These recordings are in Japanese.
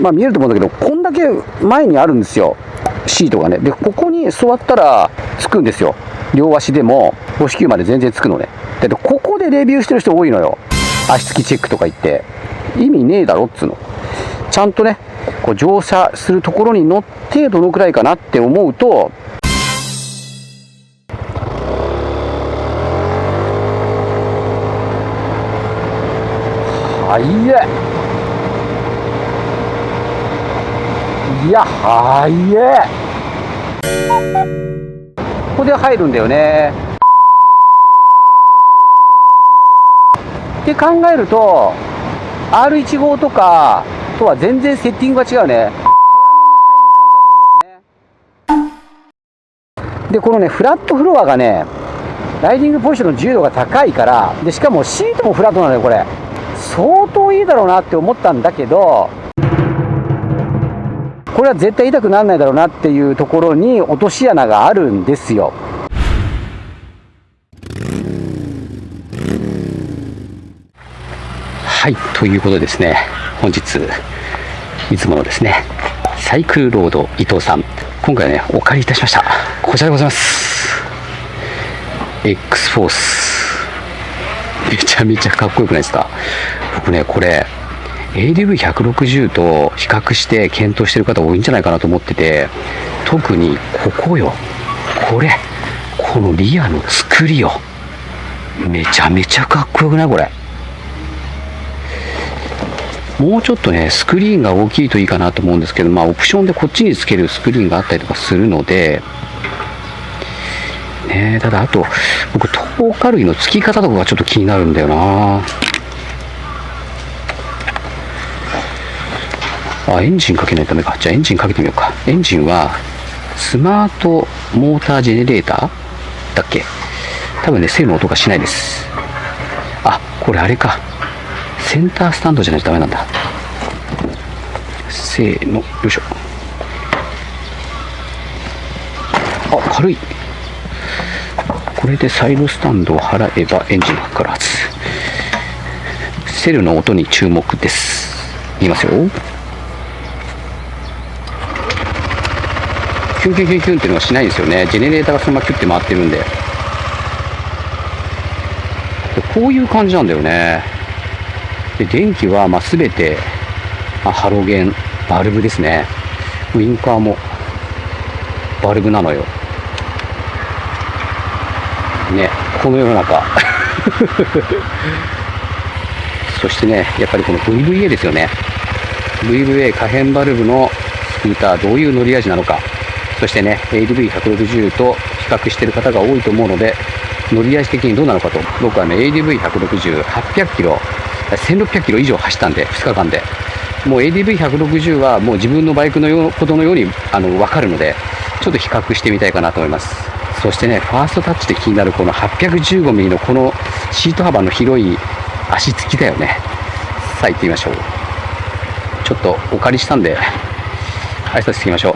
まあ見えると思うんだけど、こんだけ前にあるんですよ、シートがね。で、ここに座ったらつくんですよ。両足でも母子球まで全然つくのね。で、ここでレビューしてる人多いのよ。足つきチェックとか言って。意味ねえだろっつうの。ちゃんとね、こう乗車するところに乗ってどのくらいかなって思うと、はいえ。いや、はいえ。ここで入るんだよね。って考えると R1 号とかとは全然セッティングが違うね。で、このねフラットフロアがね、ライディングポジションの自由度が高いから、でしかもシートもフラットなのよ。これ相当いいだろうなって思ったんだけど、これは絶対痛くならないだろうなっていうところに落とし穴があるんですよ。はい、ということでですね、本日いつものですねサイクルロード伊藤さん、今回はねお借りいたしました。こちらでございます。 X フォース、めちゃめちゃかっこよくないですか。僕ねこれ ADV160 と比較して検討してる方多いんじゃないかなと思ってて、特にここよ、このリアの作りよ、めちゃめちゃかっこよくない？これもうちょっとねスクリーンが大きいといいかなと思うんですけど、まあオプションでこっちにつけるスクリーンがあったりとかするのでね。ただあと僕トーカルイの付き方とかがちょっと気になるんだよな。あ、エンジンかけないとダメか。じゃあエンジンかけてみようか。エンジンはスマートモータージェネレーターだっけ。多分ねセルの音がしないです。あ、これあれか、センタースタンドじゃないとダメなんだ。せーの、よいしょ。あ、軽い。これでサイドスタンドを払えばエンジンがかかるはず。セルの音に注目です。いきますよ。キュンキュンキュンキュンっていうのがしないんですよね。ジェネレーターがそのままキュッて回ってるんで。こういう感じなんだよね。で、電気はまあ全てハロゲンバルブですね。ウインカーもバルブなのよね、この世の中そしてね、やっぱりこの VVA ですよね。 VVA 可変バルブのスクーター、どういう乗り味なのか、そしてね ADV160 と比較している方が多いと思うので、乗り味的にどうなのかと。僕はね ADV160 800キロ1600キロ以上走ったんで、2日間でもう ADV160 はもう自分のバイクのことのように分かるので、ちょっと比較してみたいかなと思います。そしてね、ファーストタッチで気になるこの 815mm のこのシート幅の広い足つきだよね。さあ行ってみましょう。ちょっとお借りしたんで挨拶していきましょう。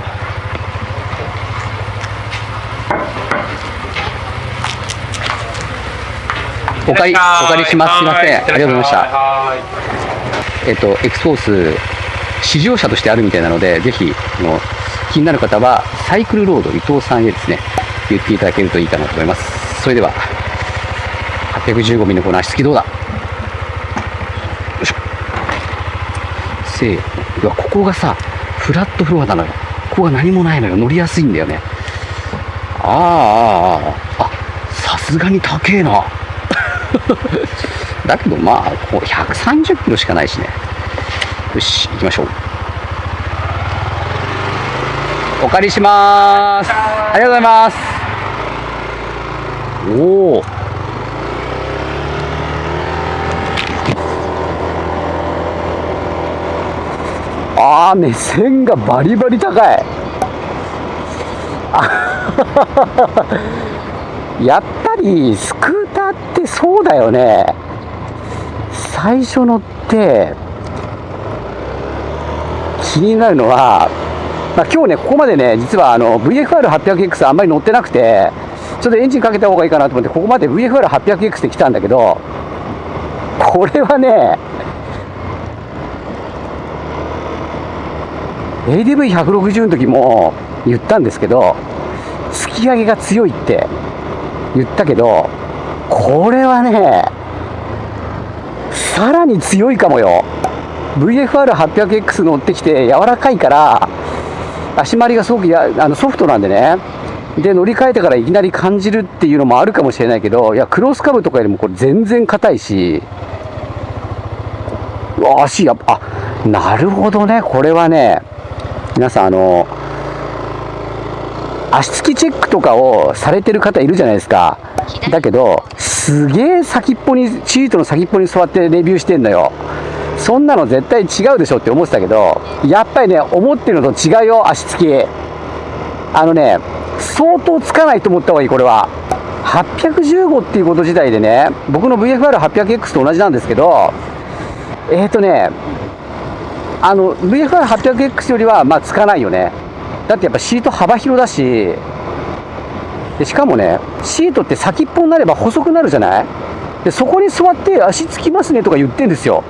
お借りします。すいません、ありがとうございました。X フォース試乗車としてあるみたいなので、ぜひ気になる方はサイクルロード伊藤さんへですね言っていただけるといいかなと思います。それでは 815mm のこの足つきどうだ。よいしょ。せーの。ここがさフラットフロアなのよ。ここが何もないのよ。乗りやすいんだよね。さすがに高えなだけどまあこう130キロしかないしね。よし行きましょう。お借りします。ありがとうございます。おお、目線がバリバリ高い。やっぱりスクーターってそうだよね。最初乗って気になるのは、今日ねここまでね実はVFR800X あんまり乗ってなくて、ちょっとエンジンかけた方がいいかなと思ってここまで VFR800X で来たんだけど、これはね ADV160 の時も言ったんですけど、突き上げが強いって言ったけど、これはね、さらに強いかもよ。VFR800X 乗ってきて柔らかいから、足回りがすごくソフトなんでね。で、乗り換えてからいきなり感じるっていうのもあるかもしれないけど、いや、クロスカブとかよりもこれ全然硬いし、足やっぱ、なるほどね、これはね、皆さん足つきチェックとかをされてる方いるじゃないですか。だけど、すげえ先っぽに、シートの先っぽに座ってレビューしてんのよ。そんなの絶対違うでしょって思ってたけど、やっぱりね、思ってるのと違うよ、足つき。相当つかないと思った方がいい、これは。815っていうこと自体でね、僕の VFR800X と同じなんですけど、VFR800X よりは、まあ、つかないよね。だってやっぱシート幅広だし、でしかもね、シートって先っぽになれば細くなるじゃない。でそこに座って足つきますねとか言ってんですよ。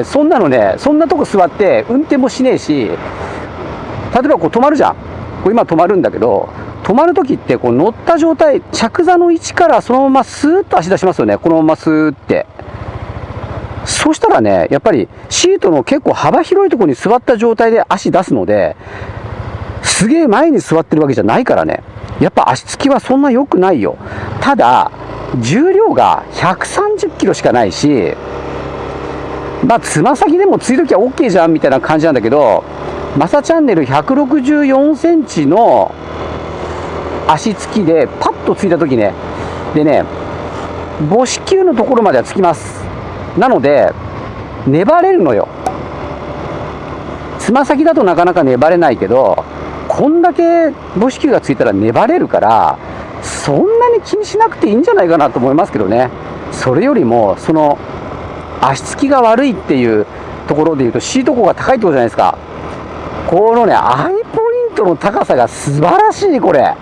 そんなのね、そんなとこ座って運転もしねえし、例えばこう止まるじゃん。こう今止まるんだけど、止まるときってこう乗った状態、着座の位置からそのままスーッと足出しますよね。このままスーって。そしたらね、やっぱりシートの結構幅広いところに座った状態で足出すので、すげえ前に座ってるわけじゃないからね。やっぱ足つきはそんな良くないよ。ただ、重量が130キロしかないし、まあ、つま先でもついときは OK じゃんみたいな感じなんだけど、マサチャンネル164センチの足つきでパッとついたときね、でね、母子球のところまではつきます。なので、粘れるのよ。つま先だとなかなか粘れないけど、こんだけ母子球がついたら粘れるから、そんなに気にしなくていいんじゃないかなと思いますけどね。それよりも、その、足つきが悪いっていうところでいうと、シート高が高いってことじゃないですか。このね、アイポイントの高さが素晴らしい、これ。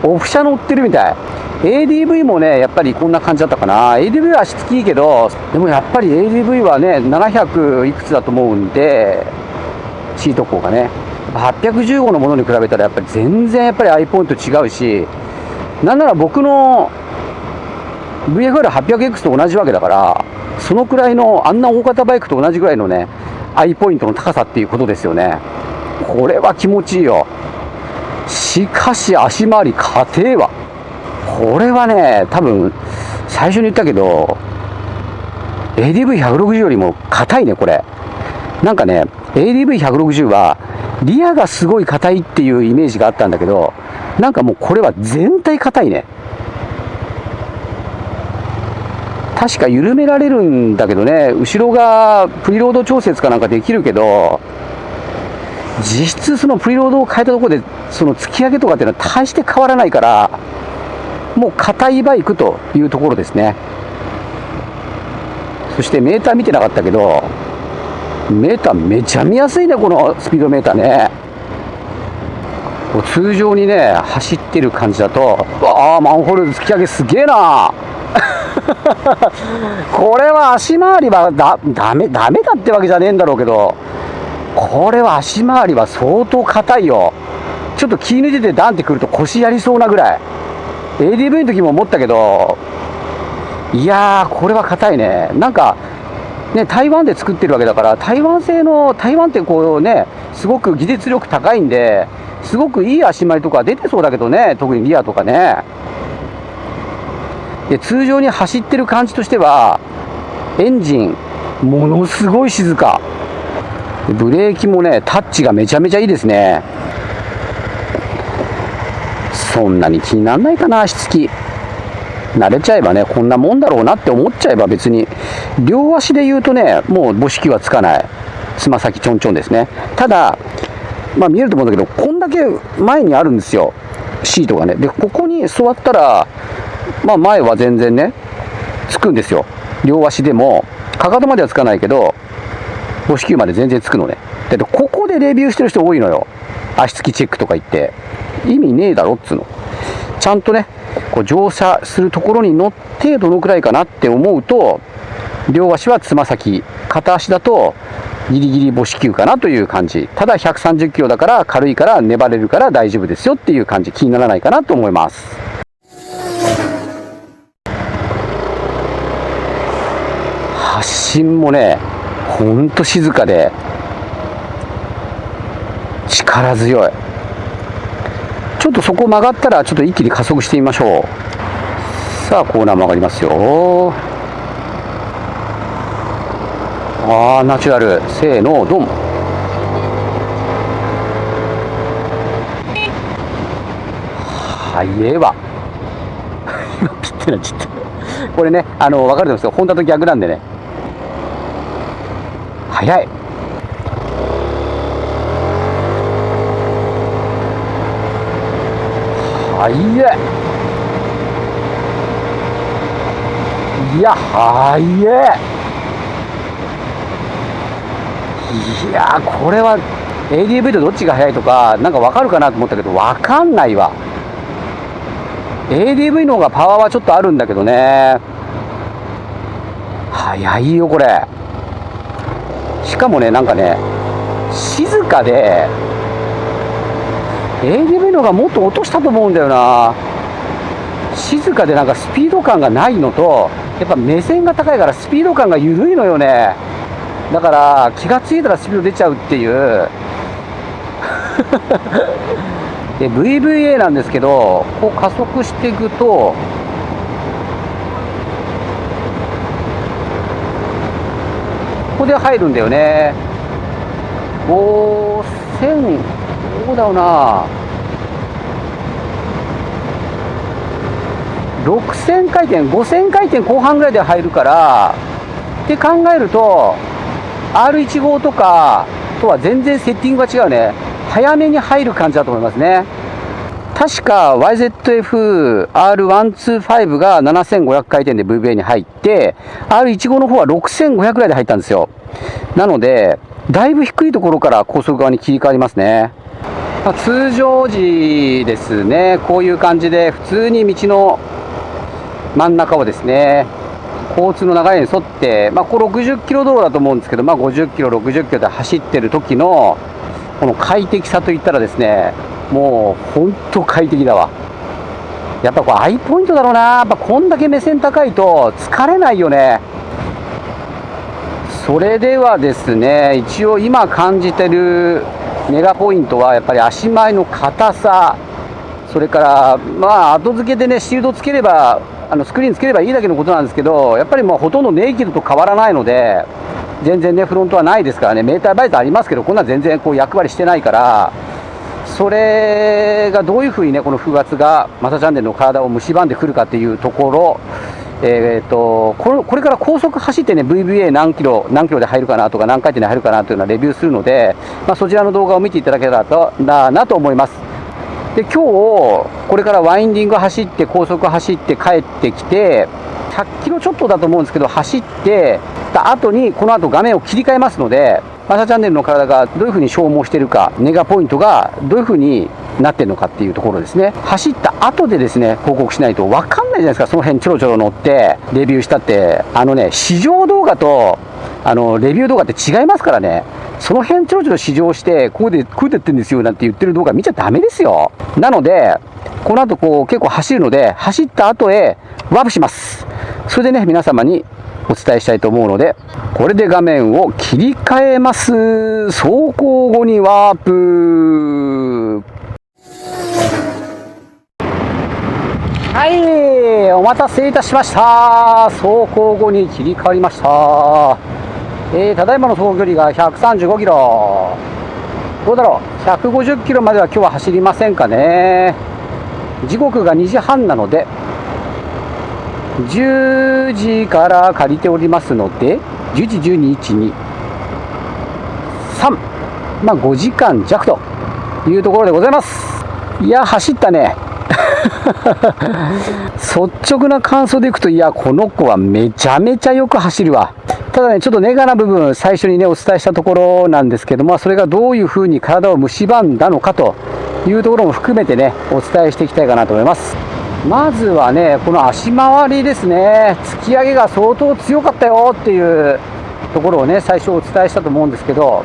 オフ車乗ってるみたい。ADV もね、やっぱりこんな感じだったかな。ADV は足つきいいけど、でもやっぱり ADV はね、700いくつだと思うんで、シート高がね。815のものに比べたらやっぱり全然やっぱりアイポイント違うし、なんなら僕の VFR800X と同じわけだから、そのくらいのあんな大型バイクと同じぐらいのね、アイポイントの高さっていうことですよね。これは気持ちいいよ。しかし足回り硬えわ。これはね、多分最初に言ったけど ADV160 よりも硬いね、これ。なんかね、ADV160 はリアがすごい硬いっていうイメージがあったんだけど、なんかもうこれは全体硬いね。確か緩められるんだけどね、後ろがプリロード調節かなんかできるけど、実質そのプリロードを変えたところでその突き上げとかっていうのは大して変わらないから、もう硬いバイクというところですね。そしてメーター見てなかったけど、メーターめちゃ見やすいね、このスピードメーターね。通常にね走ってる感じだと、ああマンホール突き上げすげえなこれは足回りはダメだってわけじゃねえんだろうけど、これは足回りは相当硬いよ。ちょっと気抜いててダンってくると腰やりそうなぐらい。 ADV の時も思ったけど、いやーこれは硬いね。なんかね、台湾で作ってるわけだから、台湾ってこうね、すごく技術力高いんで、すごくいい足回りとか出てそうだけどね、特にリアとかね。で、通常に走ってる感じとしては、エンジン、ものすごい静か。ブレーキもね、タッチがめちゃめちゃいいですね。そんなに気にならないかな、足つき。慣れちゃえばね、こんなもんだろうなって思っちゃえば別に、両足で言うとね、もう母子球はつかない。つま先ちょんちょんですね。ただ、まあ見えると思うんだけど、こんだけ前にあるんですよ、シートがね。で、ここに座ったら、まあ前は全然ね、つくんですよ。両足でも、かかとまではつかないけど、母子球まで全然つくのね。だってここでレビューしてる人多いのよ。足つきチェックとか言って。意味ねえだろっつうの。ちゃんとね、こう乗車するところに乗ってどのくらいかなって思うと、両足はつま先、片足だとギリギリ母子球かなという感じ。ただ130キロだから軽いから粘れるから大丈夫ですよっていう感じ。気にならないかなと思います。発進もね、ほんと静かで力強い。ちょっとそこ曲がったらちょっと一気に加速してみましょう。さあコーナー曲がりますよ。ナチュラル。せーのドン。速えわ。今ピッてなっちゃった。これね、分かると思うんですよ。ホンダと逆なんでね。速い。速い。いや、速い。いやこれは ADV とどっちが速いとかなんか分かるかなと思ったけど分かんないわ。 ADV の方がパワーはちょっとあるんだけどね。速いよこれ。しかもねなんかね静かで ADV の方がもっと落としたと思うんだよな。静かでなんかスピード感がないのとやっぱ目線が高いからスピード感が緩いのよね。だから気がついたらスピード出ちゃうっていうで VVA なんですけどこう加速していくとここで入るんだよね。5000どうだろうな、6000回転5000回転後半ぐらいで入るからって考えるとR15 とかとは全然セッティングが違うね。早めに入る感じだと思いますね。確か YZF-R125 が7500回転で VVA に入って R15 の方は6500ぐらいで入ったんですよ。なのでだいぶ低いところから高速側に切り替わりますね。通常時ですね、こういう感じで普通に道の真ん中をですね交通の流れに沿って、ここ60キロ道路だと思うんですけど、50キロ、60キロで走ってる時のこの快適さといったらですね、もう本当快適だわ。やっぱこれアイポイントだろうな。やっぱこんだけ目線高いと疲れないよね。それではですね、一応今感じてるメガポイントはやっぱり足前の硬さ、それから後付けでねシールドつければスクリーンつければいいだけのことなんですけど、やっぱりもうほとんどネイキッドと変わらないので、全然ねフロントはないですからね。メーターバイザーありますけどこんな全然こう役割してないから、それがどういうふうにねこの風圧がマサチャンネルの体を蝕んでくるかっていうところ、これから高速走ってね VVA 何キロで入るかなとか何回転で入るかなというのはレビューするので、そちらの動画を見ていただけたらなと思います。で今日これからワインディング走って高速走って帰ってきて100キロちょっとだと思うんですけど走ってた後にこの後画面を切り替えますので、マサチャンネルの体がどういうふうに消耗しているか、ネガポイントがどういうふうになってるのかっていうところですね。走った後でですね報告しないと分かんないじゃないですか。その辺ちょろちょろ乗ってレビューしたって試乗動画とレビュー動画って違いますからね。その辺ちょろちょろ試乗してこうやってやってるんですよなんて言ってる動画見ちゃダメですよ。なのでこの後結構走るので走った後へワープします。それでね皆様にお伝えしたいと思うので、これで画面を切り替えます。走行後にワープ。はい、お待たせいたしました。走行後に切り替わりました。ただいまの走行距離が135キロ。どうだろう、150キロまでは今日は走りませんかね。時刻が2時半なので10時から借りておりますので、10時、12、1、2、3、5時間弱というところでございます。いや走ったね率直な感想でいくと、いやこの子はめちゃめちゃよく走るわ。ただねちょっとネガな部分最初にねお伝えしたところなんですけども、それがどういうふうに体を蝕んだのかというところも含めてねお伝えしていきたいかなと思います。まずはねこの足回りですね。突き上げが相当強かったよっていうところをね、最初お伝えしたと思うんですけど、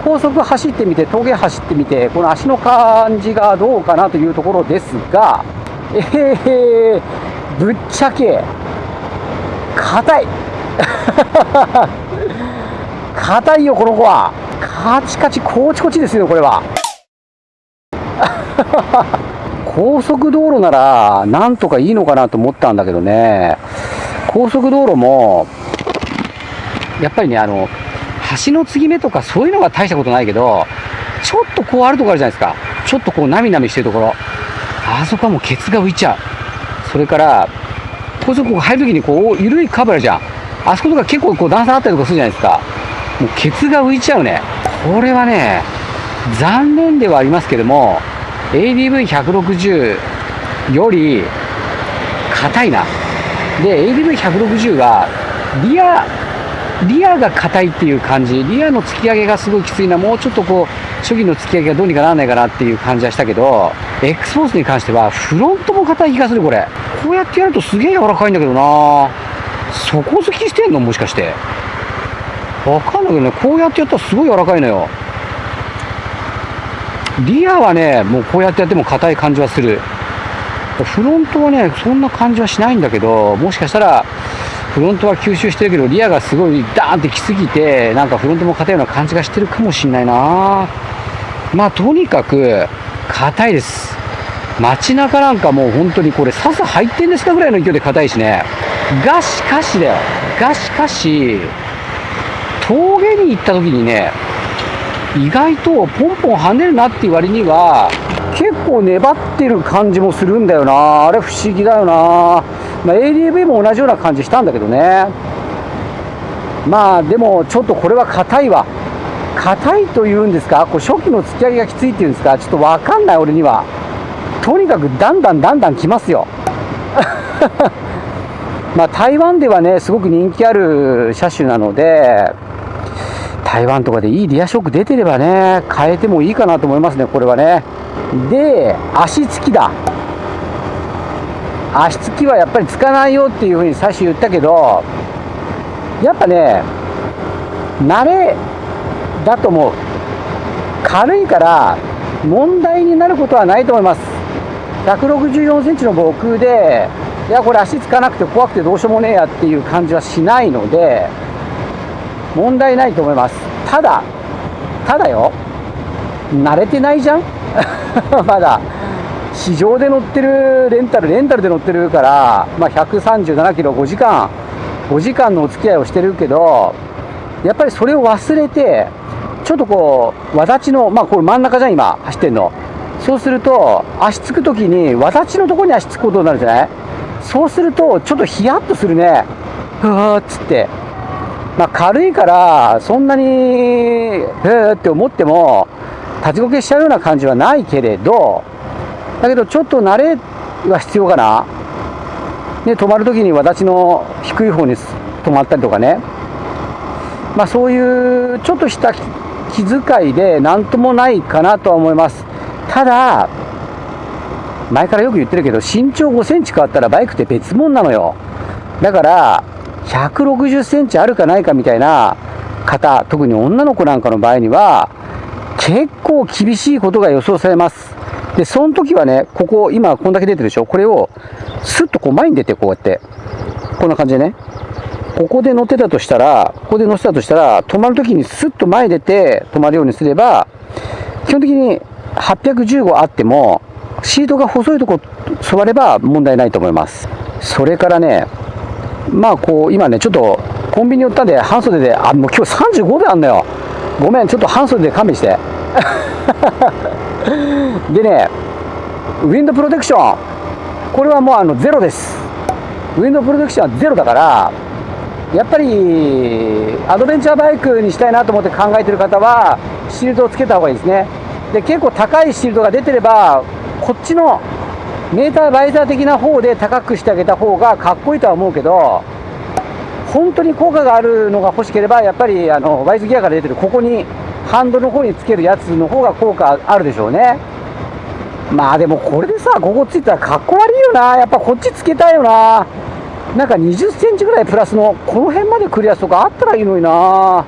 高速走ってみて、峠走ってみて、この足の感じがどうかなというところですが、ぶっちゃけ、硬い。硬いよ、この子は。カチカチ、コーチコチですよ、これは。高速道路なら、なんとかいいのかなと思ったんだけどね、高速道路も、やっぱりね、橋の継ぎ目とかそういうのが大したことないけど、ちょっとこうあるところあるじゃないですか。ちょっとこうなみなみしてるところ。あそこはもうケツが浮いちゃう。それから、高速入るときにこう、緩いカーブあるじゃん。あそことか結構こう段差あったりとかするじゃないですか。もうケツが浮いちゃうね。これはね、残念ではありますけども、ADV160 より硬いな。で、ADV160 がリアが硬いっていう感じ、リアの突き上げがすごいきついな、もうちょっとこう、初期の突き上げがどうにかならないかなっていう感じはしたけど、X フォースに関しては、フロントも硬い気がする、これ。こうやってやるとすげえ柔らかいんだけどな。底付きしてんのもしかして。わかんないけどね、こうやってやったらすごい柔らかいのよ。リアはね、もうこうやってやっても硬い感じはする。フロントはね、そんな感じはしないんだけど、もしかしたら、フロントは吸収してるけど、リアがすごいダーンってきすぎて、なんかフロントも硬いような感じがしてるかもしんないな。とにかく、硬いです。街中なんかもう本当にこれ、笹入ってんですかぐらいの勢いで硬いしね。がしかしだよ。がしかし、峠に行った時にね、意外とポンポン跳ねるなっていう割には、結構粘ってる感じもするんだよな。あれ不思議だよな。ADV も同じような感じしたんだけどね。でもちょっとこれは硬いわ。硬いというんですか、こう初期の突き上げがきついっていうんですか、ちょっとわかんない俺には。とにかくだんだん来ますよ。台湾ではね、すごく人気ある車種なので、台湾とかでいいリアショック出てればね、変えてもいいかなと思いますね、これはね。で、足つきだ。足つきはやっぱりつかないよっていうふうに最初言ったけど、やっぱね、慣れだと思う。軽いから問題になることはないと思います。164センチの僕で、いやこれ足つかなくて怖くてどうしようもねえやっていう感じはしないので、問題ないと思います。ただよ、慣れてないじゃん。まだ市場で乗ってるレンタルで乗ってるから、137キロ5時間のお付き合いをしてるけど、やっぱりそれを忘れて、ちょっとこうわだちのこれ真ん中じゃん今走ってんの。そうすると足つくときにわだちのところに足つくことになるじゃない。そうするとちょっとヒヤッとするね。ふわーっつって、軽いからそんなにって思っても立ちこけしちゃうような感じはないけれど、だけどちょっと慣れは必要かな。で止まるときにわだちの低い方に止まったりとかね、そういうちょっとした気遣いでなんともないかなとは思います。ただ前からよく言ってるけど、身長5センチ変わったらバイクって別物なのよ。だから160センチあるかないかみたいな方、特に女の子なんかの場合には結構厳しいことが予想されます。でその時はね、ここ今こんだけ出てるでしょ。これをスッとこう前に出て、こうやってこんな感じでね、ここで乗ってたとしたら、止まる時にスッと前に出て止まるようにすれば、基本的に815あってもシートが細いとこ座れば問題ないと思います。それからね、こう今ねちょっとコンビニ寄ったんで半袖で、もう今日35度あんのよ。ごめん、ちょっと半袖で勘弁して。でね、ウィンドプロテクション、これはもうゼロです。ウィンドプロテクションはゼロだから、やっぱりアドベンチャーバイクにしたいなと思って考えてる方はシールドをつけた方がいいですね。で結構高いシールドが出てれば、こっちのメーターバイザー的な方で高くしてあげた方がかっこいいとは思うけど、本当に効果があるのが欲しければ、やっぱりワイズギアから出てるここにハンドルの方につけるやつの方が効果あるでしょうね。でもこれでさ、ここついたらかっこ悪いよな。やっぱこっちつけたいよな。なんか20センチぐらいプラスのこの辺までクリアスとかあったらいいのにな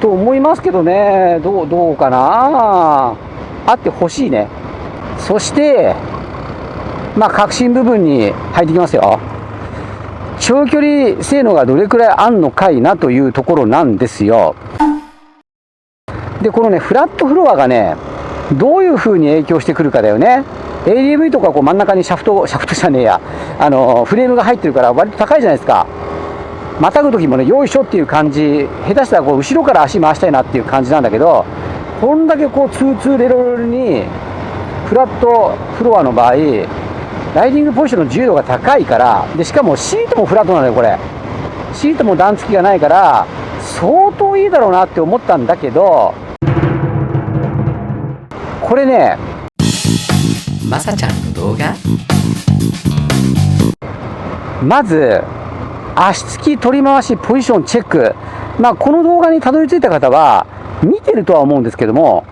と思いますけどね。どうかな。あってほしいね。そして核心部分に入ってきますよ。長距離性能がどれくらいあんのかいなというところなんですよ。でこのねフラットフロアがねどういう風に影響してくるかだよね。 ADV とか真ん中にシャフトじゃねえや、フレームが入ってるから割と高いじゃないですか。またぐ時もねよいしょっていう感じ、下手したら後ろから足回したいなっていう感じなんだけど、こんだけツーツーレロレロにフラットフロアの場合ライディングポジションの自由度が高いから、でしかもシートもフラットなのよ。これシートも段付きがないから相当いいだろうなって思ったんだけど、これねまさちゃんの動画、まず足つき取り回しポジションチェック、この動画にたどり着いた方は見てるとは思うんですけども、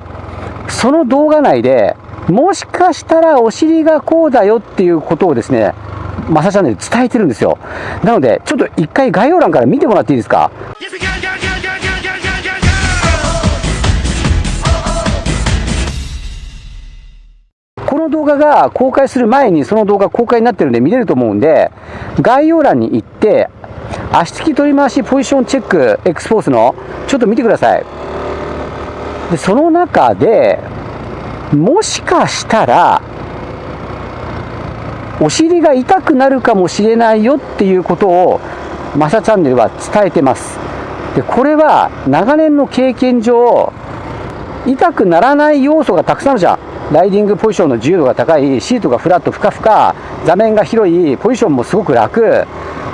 その動画内でもしかしたらお尻がこうだよっていうことをですねマサチャンネルで伝えてるんですよ。なのでちょっと一回概要欄から見てもらっていいですか。この動画が公開する前にその動画公開になってるんで見れると思うんで、概要欄に行って足つき取り回しポジションチェック X フォースのちょっと見てください。でその中でもしかしたらお尻が痛くなるかもしれないよっていうことをマサチャンネルは伝えてます。でこれは長年の経験上痛くならない要素がたくさんあるじゃん。ライディングポジションの自由度が高い、シートがフラットふかふか、座面が広い、ポジションもすごく楽、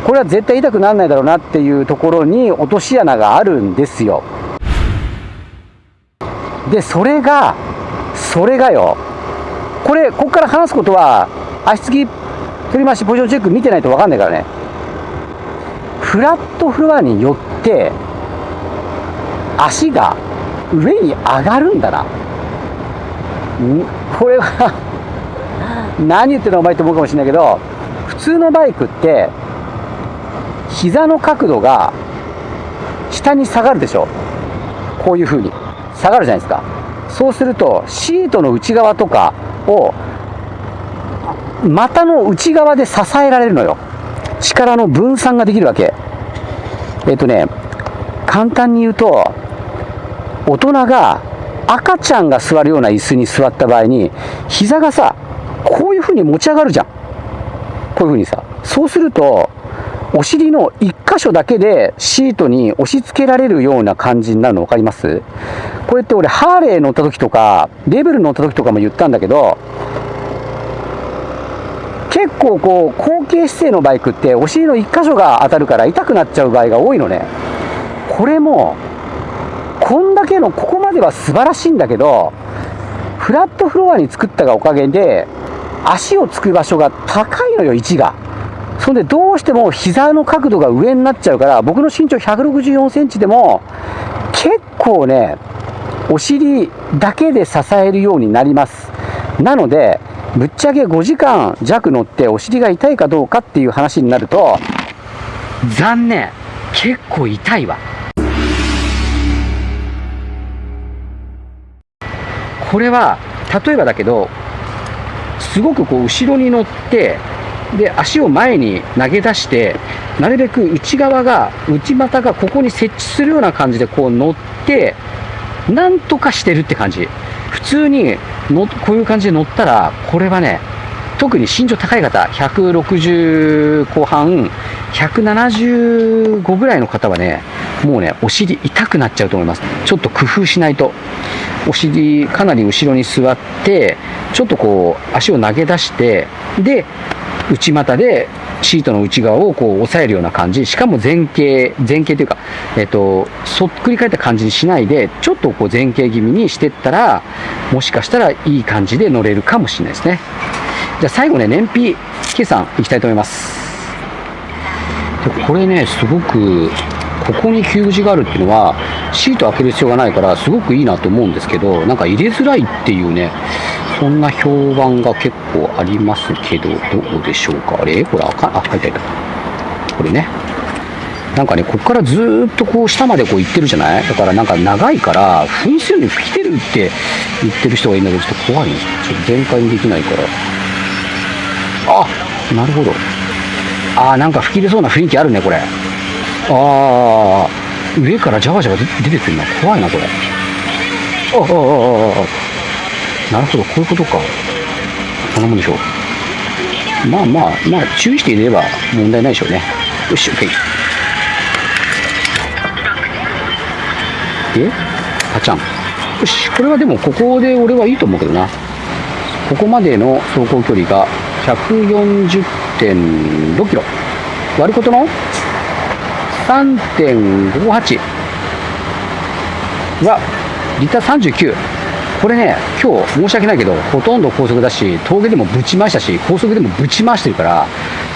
これは絶対痛くならないだろうなっていうところに落とし穴があるんですよ。でそれがよ、ここから話すことは足つき取り回しポジションチェック見てないと分かんないからね。フラットフロアによって足が上に上がるんだな。これは何言ってるのお前って思うかもしれないけど、普通のバイクって膝の角度が下に下がるでしょ。こういう風に下がるじゃないですか。そうするとシートの内側とかを股の内側で支えられるのよ。力の分散ができるわけ。簡単に言うと、大人が赤ちゃんが座るような椅子に座った場合に膝がさこういう風に持ち上がるじゃん。こういう風にさ、そうするとお尻の1箇所だけでシートに押し付けられるような感じになるの分かります？これって俺ハーレー乗った時とかレベル乗った時とかも言ったんだけど、結構後傾姿勢のバイクってお尻の1箇所が当たるから痛くなっちゃう場合が多いのね。これもこんだけのここまでは素晴らしいんだけど、フラットフロアに作ったがおかげで足をつく場所が高いのよ、位置が。そんでどうしても膝の角度が上になっちゃうから、僕の身長164センチでも結構ねお尻だけで支えるようになります。なのでぶっちゃけ5時間弱乗ってお尻が痛いかどうかっていう話になると、残念、結構痛いわ。これは例えばだけど、すごく後ろに乗ってで足を前に投げ出して、なるべく内股がここに設置するような感じで乗ってなんとかしてるって感じ。普通にこういう感じで乗ったら、これはね、特に身長高い方、160後半175ぐらいの方はね、もうねお尻痛くなっちゃうと思います。ちょっと工夫しないと。お尻かなり後ろに座って、ちょっと足を投げ出して、で内股でシートの内側を押さえるような感じ、しかも前傾というか、そっくり返った感じにしないで、ちょっと前傾気味にしていったら、もしかしたらいい感じで乗れるかもしれないですね。じゃあ最後ね、燃費計算いきたいと思います。でこれね、すごくここに給字があるっていうのはシート開ける必要がないからすごくいいなと思うんですけど、なんか入れづらいっていうね、そんな評判が結構ありますけど、どうでしょうか。あれこれ書いてある。これね。なんかね、こっからずーっとこう下までこう行ってるじゃない。だからなんか長いから噴水に来てるって言ってる人がいるんだけど、ちょっと怖いね。ちょっと全開にできないから。あ、なるほど。なんか吹き出そうな雰囲気あるね、これ。上からジャバジャバ出てくるな。怖いな、これ。なるほど、こういうことか。こんなもんでしょう。まあ、注意していれば問題ないでしょうね。よし、OK。パチャン。よし、これはでもここで俺はいいと思うけどな。ここまでの走行距離が 140.6 キロ。割ることの 3.58 はリター39。これね、今日申し訳ないけど、ほとんど高速だし、峠でもぶち回したし、高速でもぶち回してるから、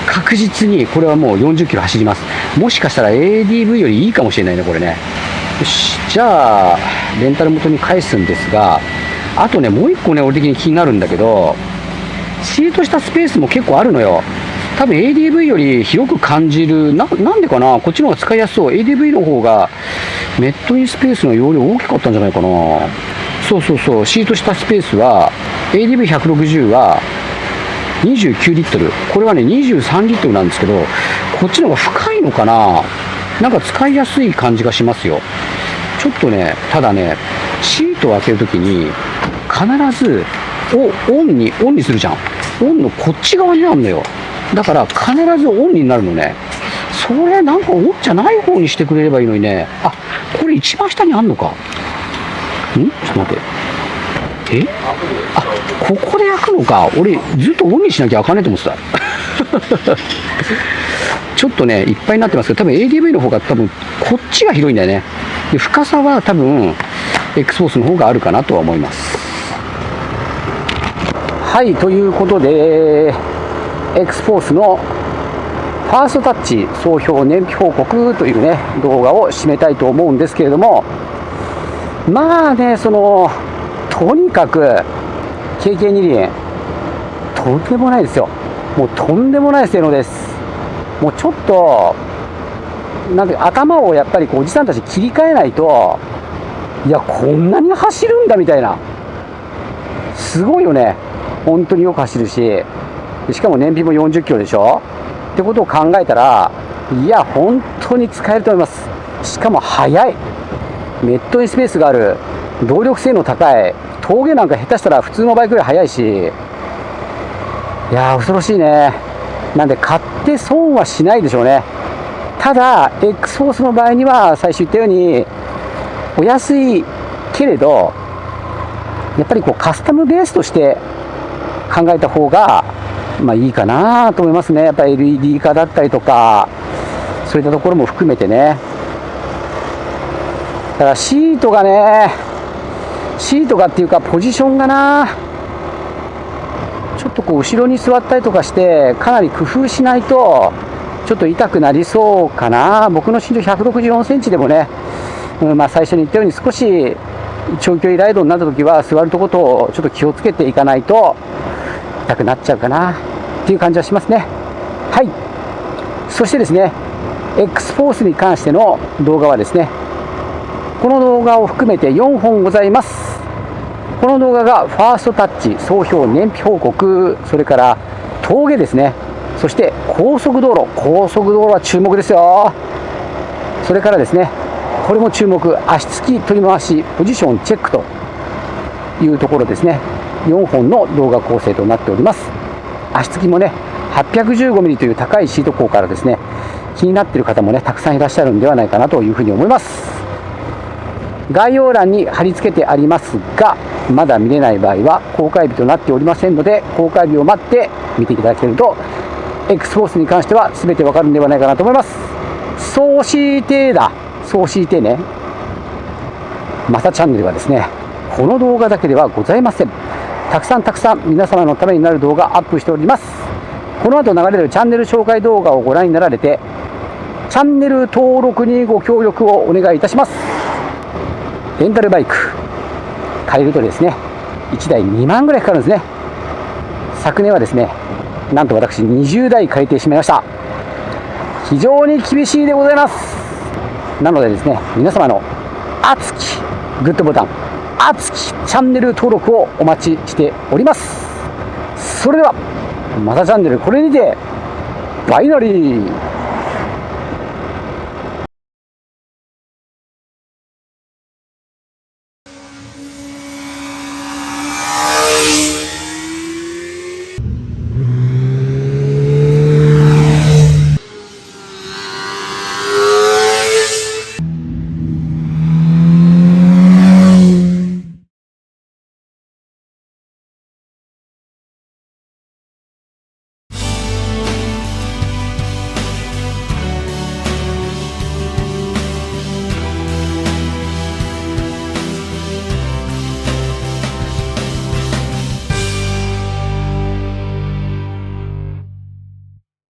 確実にこれはもう40キロ走ります。もしかしたら ADV よりいいかもしれないね、これね。よし、じゃあ、レンタル元に返すんですが、あとね、もう一個ね、俺的に気になるんだけど、シートしたスペースも結構あるのよ。多分 ADV より広く感じる。なんでかな、こっちの方が使いやすそう。ADV の方が、ネットインスペースの容量大きかったんじゃないかな。そう、シートしたスペースは、ADV160 は29リットル。これはね、23リットルなんですけど、こっちの方が深いのかな。なんか使いやすい感じがしますよ。ちょっとね、ただね、シートを開けるときに、必ず、オンにするじゃん。オンのこっち側にあるのよ。だから必ずオンになるのね。それなんかオンじゃない方にしてくれればいいのにね。これ一番下にあんのか。ちょっと待って。ここで焼くのか。俺ずっとオンにしなきゃあかんねえと思ってた。ちょっとね、いっぱいになってますけど、多分 ADV の方が多分こっちが広いんだよね。で、深さは多分 X フォースの方があるかなとは思います。はい、ということで X フォースのファーストタッチ総評燃費報告というね動画を締めたいと思うんですけれども、まあね、とにかく KK2 輪とんでもないですよ。もうとんでもない性能です。もうちょっとなんか頭をやっぱりおじさんたち切り替えないと、いやこんなに走るんだみたいな、すごいよね。本当によく走るし、しかも燃費も40キロでしょってことを考えたら、いや本当に使えると思います。しかも速い、ネットインスペースがある、動力性能高い、峠なんか下手したら普通のバイクより速いし、いや恐ろしいね。なんで買って損はしないでしょうね。ただ X フォースの場合には最初言ったようにお安いけれど、やっぱりカスタムベースとして考えた方がいいかなと思いますね。やっぱり LED 化だったりとか、そういったところも含めてね。だからシートがっていうかポジションがな、ちょっと後ろに座ったりとかしてかなり工夫しないとちょっと痛くなりそうかな。僕の身長164センチでもね、最初に言ったように少し長距離ライドになった時は座るところとちょっと気をつけていかないと痛くなっちゃうかなっていう感じはしますね。はい、そしてですね X フォースに関しての動画はですね、この動画を含めて4本ございます。この動画がファーストタッチ総評燃費報告、それから峠ですね、そして高速道路は注目ですよ。それからですね、これも注目、足つき取り回しポジションチェックというところですね。4本の動画構成となっております。足つきもね 815mm という高いシート高からですね、気になっている方もねたくさんいらっしゃるんではないかなというふうに思います。概要欄に貼り付けてありますが、まだ見れない場合は公開日となっておりませんので、公開日を待って見ていただけると X フォースに関しては全てわかるんではないかなと思います。総指定ね。マサチャンネルはですね、この動画だけではございません。たくさん皆様のためになる動画アップしております。この後流れるチャンネル紹介動画をご覧になられて、チャンネル登録にご協力をお願いいたします。レンタルバイク借りるとですね、1台2万ぐらいかかるんですね。昨年はですね、なんと私20台借りてしまいました。非常に厳しいでございます。なのでですね、皆様の熱きグッドボタン、熱きチャンネル登録をお待ちしております。それではまたチャンネルこれにてバイナリー。